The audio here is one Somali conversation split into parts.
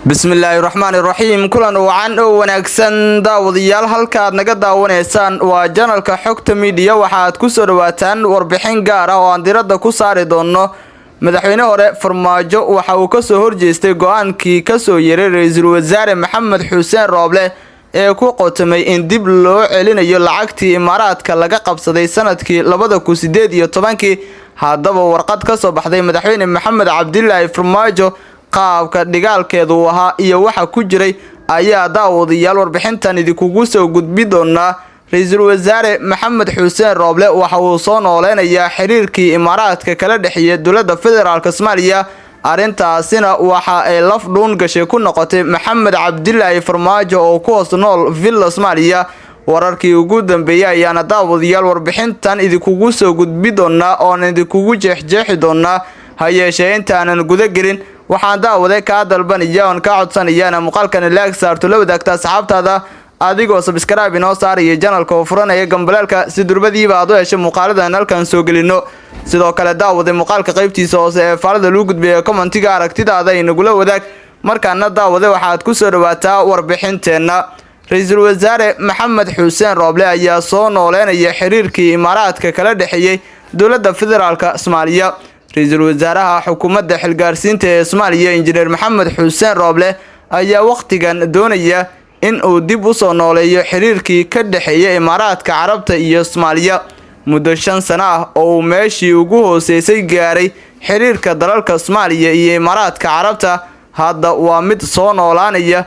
Bismillahirrahmanirrahim. Kulan wacan oo wanaagsan daawadayaal halka aad naga daawanaysaan waa channelka Xogta Media waxaad ku soo dhawaataan warbixin gaar ah oo aan diradda ku saari doono madaxweyne hore Farmaajo waxa uu ka soo horjeestay go'aankii ka soo yeeray ra'iisul wasaare Maxamed Xuseen Rooble ee ku qotomay in dib loo celinayo lacagtii Imaaraadka laga qabsaday sanadkii 2018 haddaba warqad ka soo baxday madaxweyne Maxamed Cabdilaahi Farmaajo qaabka dhigaalkeedu ahaa iyo waxa ku jiray ayaa daawadayaal warbixintan idinku soo gudbi doona. ra'iisul wasaare Maxamed Xuseen Rooble waxa uu soo nooleynayaa xiriirkii Imaaraadka kala dhaxeeyay dowladda federaalka Soomaaliya arintaasina waxa ay laf dhuun gashay ku noqotay Maxamed Cabdilaahi Farmaajo oo ku hoos nool Villa Soomaaliya. wararkii ugu dambeeyay ayaana daawadayaal warbixintan idinku soo gudbi doona oo idinku jeexjeexi doona ha yeeshee intaanan guda gelin waxaan daawaday ka dalbanaya oo ka codsanayana muuqaalkan like saarto la wadaagta asxaabtaada adigoo subscribe inoo saaraya channelka oo furanaya gambalaalka si durbadiiba aad u hesho muuqaaladan halkan soo gelino. sidoo kale daawaday muuqaalka qaybtiisa hoose ee faalada lagu gudbiyo commentiga aragtidaada inagula wadaag markaana daawaday waxaad ku soo dhawaataa warbixinteena. ra'iisul wasaare Maxamed Xuseen Rooble ayaa soo nooleynaya xiriirkii Imaaraadka kala dhaxeeyay dowladda federaalka Soomaaliya. ra'iisul wasaaraha xukuumadda xilgaarsiinta ee Soomaaliya injineer Maxamed Xuseen Rooble ayaa waqtigan doonaya in uu dib u soo nooleeyo xiriirkii ka dhaxeeyay Imaaraadka Carabta iyo Soomaaliya muddo 5 sano ah oo meeshii ugu hooseysay gaaray xiriirka dalalka Soomaaliya iyo Imaaraadka Carabta hadda waa mid soo noolaanaya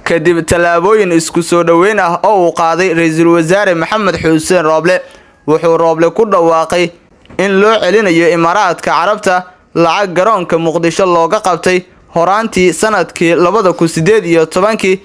kadib talaabooyin isku soo dhaweyn ah oo uu qaaday ra'iisul wasaare Maxamed Xuseen Rooble. wuxuu Rooble ku dhawaaqay in loo celinayo Imaaraadka Carabta lacag garoonka Muqdisho looga qabtay horaantii sanadkii 2018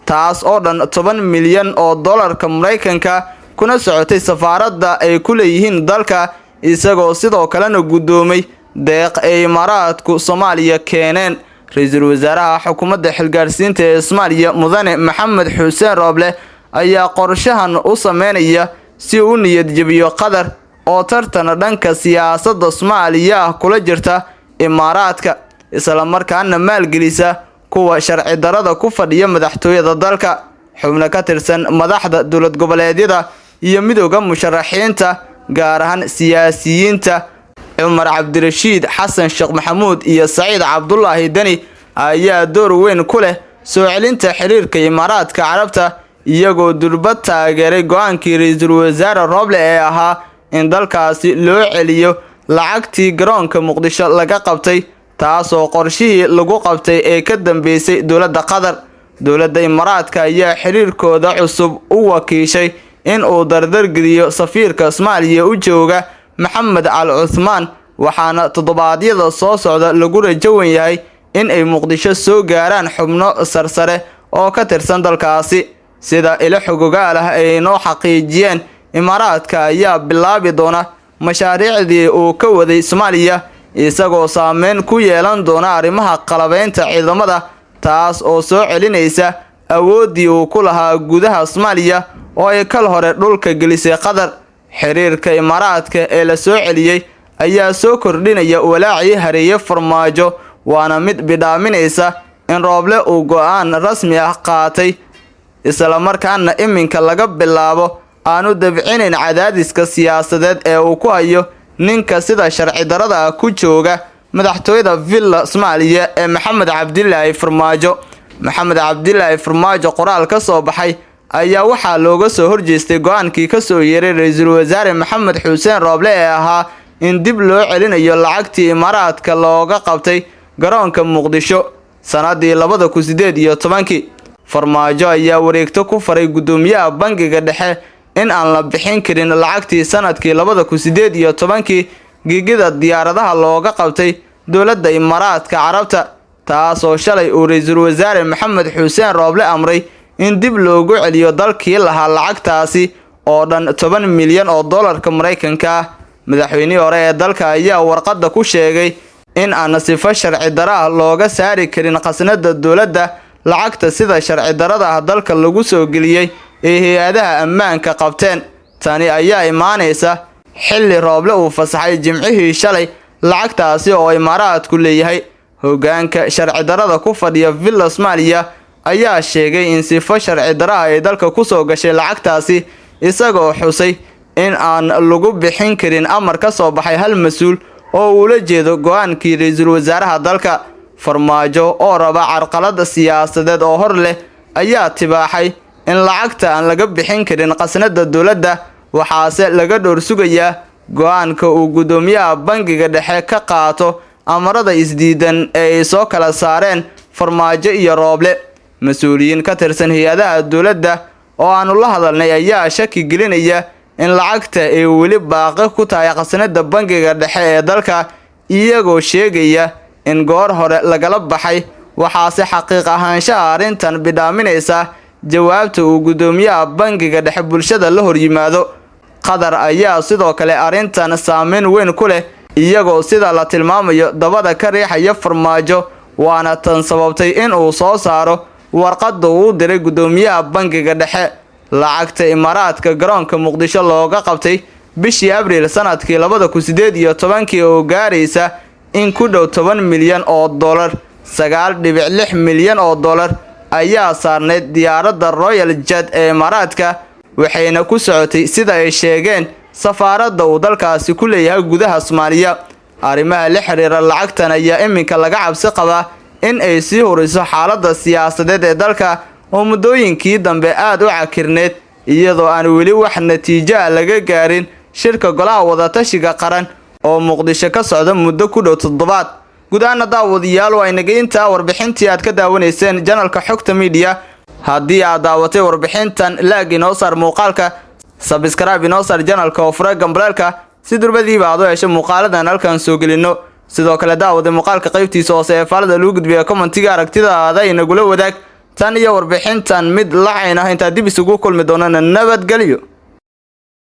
taas oo dhan 10 milyan oo dollarka Mareykanka kuna socotay safaaradda ay ku leeyihiin dalka isagoo sidoo kalena gudoomay deeq ay Imaaraadku Soomaaliya keeneen. ra'iisul wasaaraha xukuumadda xilgaarsiinta ee Soomaaliya mudane Maxamed Xuseen Rooble ayaa qorshahan u sameynaya si uu niyad jabiyo Qatar oo tartan dhanka siyaasadda Soomaaliya kula jirta Imaaraadka isla markaana maalgelisa kuwa sharci darada ku fadhiya madaxtooyada dalka xubno ka tirsan madaxda dowlad goboleedyada iyo midowga musharaxiinta gaar ahaan siyaasiyiinta Umar Cabdirashiid Xasan Sheekh Maxamuud iyo Saciid Cabdullaahi Dani ayaa door weyn ku leh soo celinta xiriirka Imaaraadka Carabta iyagoo durba taageeray go'aankii ra'iisul wasaare Rooble ee ahaa in dalkaasi loo celiyo lacagtii garoonka Muqdisho laga qabtay taas oo qorshihii lagu qabtay ee ka dambeysay dowladda Qatar. dowladda Imaaraadka ayaa xiriirkooda cusub u wakiishay in uu dardar geliyo safiirka Soomaaliya u jooga Maxamed Al Uthman waxaana toddobaadyada soo socda lagu rajawan yahay in ay Muqdisho soo gaaraan xubno sarsare oo ka tirsan dalkaasi sida ilo xogogaal ah ay noo xaqiijiyeen. Imaaraadka ayaa bilaabi doona mashaariicdii uu ka waday Soomaaliya isagoo saameyn ku yeelan doona arrimaha qalabeynta ciidamada taas oo soo celinaysa awoodii uu ku lahaa gudaha Soomaaliya oo ay kal hore dhulka gelisay Qatar. xiriirka Imaaraadka ee la soo celiyay ayaa soo kordhinaya walaacii hareeye Farmaajo waana mid bidhaaminaysa in Rooble uu go'aan rasmi ah qaatay isla markaana iminka laga bilaabo aanu dabcinin cadaadiska siyaasadeed ee uu ku hayo ninka sida sharci darada ku jooga madaxtooyada Villa Soomaaliya ee Maxamed Cabdilaahi Farmaajo. Maxamed Cabdilaahi Farmaajo qoraal ka soo baxay ayaa waxaa looga soo horjeestay go'aankii ka soo yeeray ra'iisul wasaare Maxamed Xuseen Rooble ee ahaa in dib loo celinayo lacagtii Imaaraadka looga qabtay garoonka Muqdisho sanadii 2018. Farmaajo ayaa wareegto ku faray gudoomiyaha bangiga dhexe in aan la bixin karin lacagtii sanadkii 2018 gigida diyaaradaha looga qabtay dowladda Imaaraadka Carabta taas oo shalay uu ra'iisul wasaare Maxamed Xuseen Rooble amray in dib loogu celiyo dalkii lahaa lacagtaasi oo dhan 10 milyan oo dollarka Mareykanka. madaxweynihii hore ee dalka ayaa warqadda ku sheegay in aan sifo sharci darada looga saari karin khasnada dowladda lacagta sida sharci darada dalka lagu soo geliyay ee hay'adaha ammaanka qabteen. tani ayaa imaanaysa xilli Rooble uu fasaxay Jimcihii shalay lacagtaasi oo Imaaraadku leeyahay hoggaanka sharci darrada ku fadhiya Villa Soomaaliya ayaa sheegay in sifo sharci darro ay dalka ku soo gashay lacagtaasi, isagoo xusay in aan lagu bixin karin amar ka soo baxay hal mas'uul oo uu la jeedo go'aankii ra'iisul wasaaraha dalka. Farmaajo oo raba carqalad siyaasadeed oo hor leh ayaa tibaaxay in lacagta aan laga bixin karin qasnada dowladda, waxaase laga dhowr sugayaa go'aanka uu gudoomiyaha bangiga dhexe ka qaato amarada isdiidan ee ay soo kala saareen Farmaajo iyo Rooble. Mas'uuliyiin ka tirsan hay'adaha dowladda oo aanu la hadalnay ayaa shaki gelinaya in lacagta ay weli baaqi ku tahay qasnada bangiga dhexe ee dalka, iyagoo sheegaya in goor hore lagala baxay. waxaase xaqiiq ahaanshaha arrintan bidhaaminaysa jawaabta uu gudoomiyaha bangiga dhexe bulshada la hor yimaado. Qatar ayaa sidoo kale arrintan saameyn weyn ku leh, iyagoo sida la tilmaamayo dabada ka riixaya Farmaajo, waana tan sababtay in uu soo saaro warqadda uu diray gudoomiyaha bangiga dhexe. Lacagta Imaaraadka garoonka Muqdisho looga qabtay bishii Abriil sanadkii 2018 oo gaaraysa in ku dhow 10 milyan oo dollar, 9.6 milyan oo dollar ayaa saarneyd diyaaradda Royal Jet ee Imaaraadka, waxayna ku socotay sida ay sheegeen safaaradda uu dalkaasi ku leeyahay gudaha Soomaaliya. Arrimaha la xiriira lacagtan ayaa iminka laga cabsi qabaa in ay sii horiso xaaladda siyaasadeed ee dalka oo muddooyinkii dambe aad u cakirneed, iyadoo aan weli wax natiijo laga gaarin shirka golaha wadatashiga qaran oo Muqdisho ka socda muddo ku dhow 7. gudaana daawadayaal waa inaga intaa warbixintii aad ka daawanayseen channelka Xogta Media. haddii aad daawatay warbixintan, laag inoo saar muuqaalka, subscribe inoo saar channelka oo fura gambaleelka si durbadiiba aad u hesho muuqaaladan halkan soo gelino. sidoo kale daawada muuqaalka qaybtiisa hoose ee faalada lagu gudbiyo commentiga aragtidaada inagula wadaag. tan iyo warbixintan mid lacayna inta dib isugu kulmi doonana nabadgelyo.